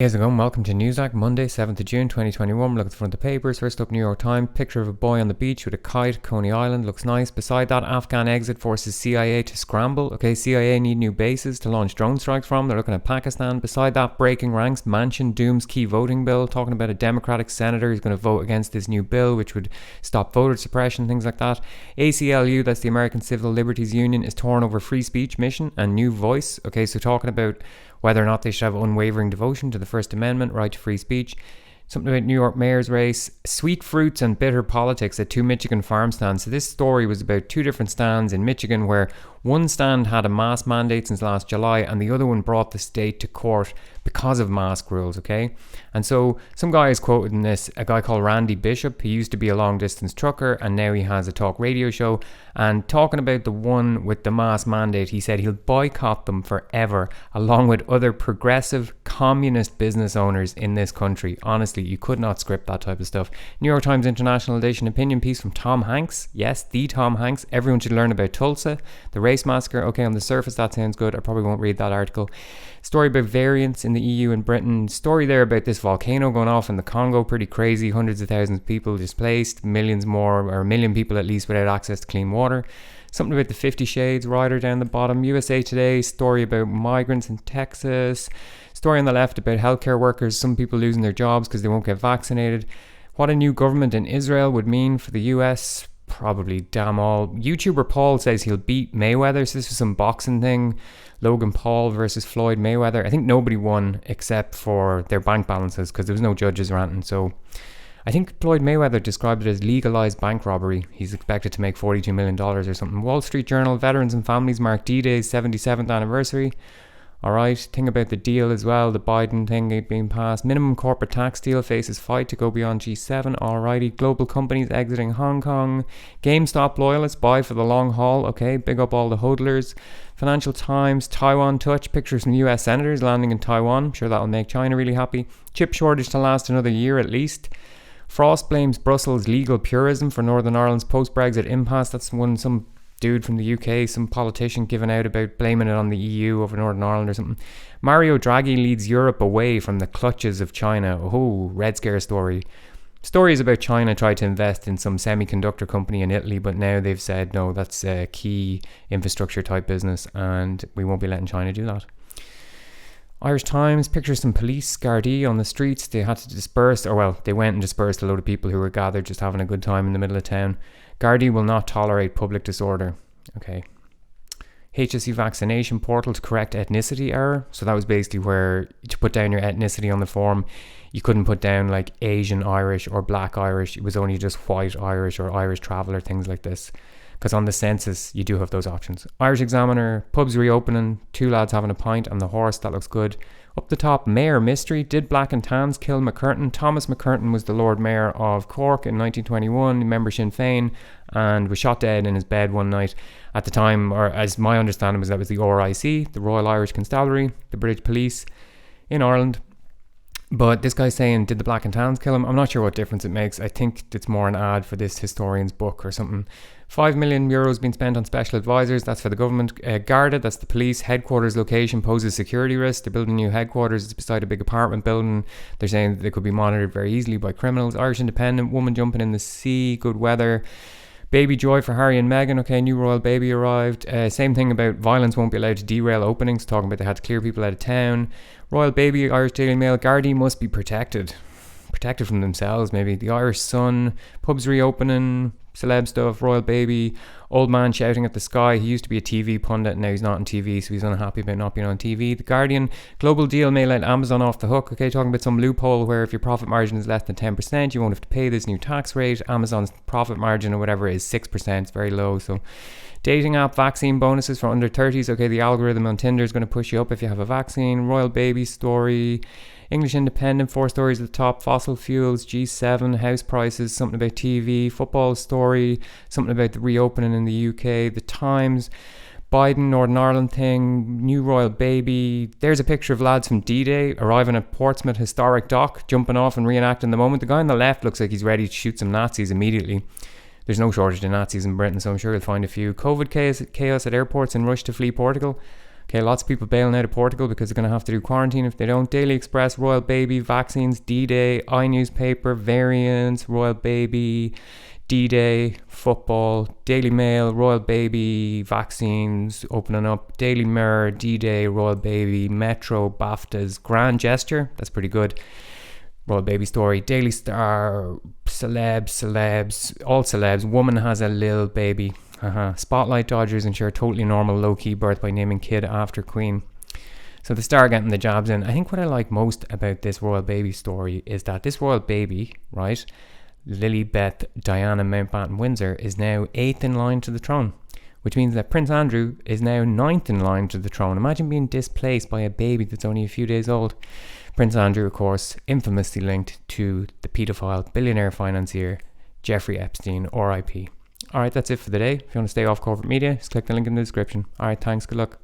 Hey, how's it going? Welcome to Newsac, Monday, 7th of June 2021. Look at the front of the papers. First up, New York Times. Picture of a boy on the beach with a kite, Coney Island. Looks nice. Beside that, Afghan exit forces CIA to scramble. Okay, CIA need new bases to launch drone strikes from. They're looking at Pakistan. Beside that, breaking ranks. Manchin dooms key voting bill. Talking about a Democratic senator who's going to vote against this new bill, which would stop voter suppression, things like that. ACLU, that's the American Civil Liberties Union, is torn over free speech mission and new voice. Okay, so talking about whether or not they should have unwavering devotion to the First Amendment, right to free speech. Something about New York mayor's race, sweet fruits and bitter politics at two Michigan farm stands. So this story was about two different stands in Michigan where one stand had a mask mandate since last July and the other one brought the state to court because of mask rules, okay? And so some guy is quoted in this, a guy called Randy Bishop. He used to be a long distance trucker and now he has a talk radio show. And talking about the one with the mask mandate, he said he'll boycott them forever along with other progressive communist business owners in this country. Honestly, you could not script that type of stuff. New York Times International Edition opinion piece from Tom Hanks. Yes, the Tom Hanks. Everyone should learn about Tulsa, the race massacre. Okay, on the surface that sounds good. I probably won't read that article. Story about variants in the EU and Britain. Story there about this volcano going off in the Congo. Pretty crazy. Hundreds of thousands of people displaced. Millions more, or a million people at least, without access to clean water. Something about the 50 Shades rider down the bottom. USA Today. Story about migrants in Texas. Story on the left about healthcare workers. Some people losing their jobs because they won't get vaccinated. What a new government in Israel would mean for the US. Probably damn all. YouTuber Paul says he'll beat Mayweather. So this was some boxing thing. Logan Paul versus Floyd Mayweather. I think nobody won except for their bank balances because there was no judges ranting. So I think Floyd Mayweather described it as legalized bank robbery. He's expected to make $42 million or something. Wall Street Journal, veterans and families mark D-Day's 77th anniversary. Alright, thing about the deal as well, the Biden thing being passed. Minimum corporate tax deal faces fight to go beyond G7. Alrighty, global companies exiting Hong Kong. GameStop loyalists buy for the long haul. Okay, big up all the hodlers. Financial Times, Taiwan touch. Pictures from US senators landing in Taiwan. I'm sure that'll make China really happy. Chip shortage to last another year at least. Frost blames Brussels' legal purism for Northern Ireland's post-Brexit impasse. That's some dude from the UK, some politician giving out about blaming it on the EU over Northern Ireland or something. Mario Draghi leads Europe away from the clutches of China. Oh, Red Scare story. Stories about China tried to invest in some semiconductor company in Italy, but now they've said, no, that's a key infrastructure type business and we won't be letting China do that. Irish Times, pictures some police, Gardaí on the streets. They had to disperse, they went and dispersed a load of people who were gathered just having a good time in the middle of town. Gardaí will not tolerate public disorder. Okay. HSE vaccination portal to correct ethnicity error. So that was basically where to put down your ethnicity on the form, you couldn't put down like Asian Irish or Black Irish. It was only just white Irish or Irish traveller, things like this. Because on the census, you do have those options. Irish Examiner, pubs reopening, two lads having a pint on the horse, that looks good. Up the top, Mayor Mystery, did Black and Tans kill McCurtain? Thomas McCurtain was the Lord Mayor of Cork in 1921, member Sinn Féin, and was shot dead in his bed one night. At the time, or as my understanding was, that was the RIC, the Royal Irish Constabulary, the British Police in Ireland. But this guy's saying, did the Black and Tans kill him? I'm not sure what difference it makes. I think it's more an ad for this historian's book or something. 5 million euros being spent on special advisors. That's for the government. Garda, that's the police. Headquarters location poses security risk. They're building new headquarters. It's beside a big apartment building. They're saying that they could be monitored very easily by criminals. Irish Independent, woman jumping in the sea. Good weather. Baby joy for Harry and Meghan. Okay, new royal baby arrived. Same thing about violence won't be allowed to derail openings. Talking about they had to clear people out of town. Royal baby, Irish Daily Mail. Gardaí must be protected. Protected from themselves, maybe. The Irish Sun. Pubs reopening. Celeb stuff. Royal baby. Old man shouting at the sky. He used to be a TV pundit. Now he's not on TV, so he's unhappy about not being on TV. The Guardian. Global deal may let Amazon off the hook. Okay, talking about some loophole where if your profit margin is less than 10%, you won't have to pay this new tax rate. Amazon's profit margin or whatever is 6%. It's very low, so... Dating app vaccine bonuses for under 30s. Okay, the algorithm on Tinder is going to push you up if you have a vaccine. Royal baby story. English Independent, 4 stories at the top. Fossil fuels, G7, house prices, something about TV. Football story, something about the reopening in the UK. The Times, Biden, Northern Ireland thing, new royal baby. There's a picture of lads from D-Day arriving at Portsmouth Historic Dock, jumping off and reenacting the moment. The guy on the left looks like he's ready to shoot some Nazis immediately. There's no shortage of Nazis in Britain, so I'm sure you'll find a few. COVID chaos at airports in rush to flee Portugal. Okay, lots of people bailing out of Portugal because they're going to have to do quarantine if they don't. Daily Express, Royal Baby, vaccines, D-Day, iNewspaper, variants, Royal Baby, D-Day, football, Daily Mail, Royal Baby, vaccines, opening up, Daily Mirror, D-Day, Royal Baby, Metro, BAFTAs, Grand Gesture, that's pretty good, Royal Baby story, Daily Star, celebs, all celebs, woman has a little baby, Spotlight, Dodgers ensure totally normal low-key birth by naming kid after Queen. So the Star getting the jabs in. I think what I like most about this Royal Baby story is that this Royal Baby, right, Lilibeth Diana Mountbatten Windsor, is now 8th in line to the throne, which means that Prince Andrew is now 9th in line to the throne. Imagine being displaced by a baby that's only a few days old. Prince Andrew, of course, infamously linked to the paedophile billionaire financier Jeffrey Epstein, RIP. Alright, that's it for the day. If you want to stay off corporate media, just click the link in the description. Alright, thanks, good luck.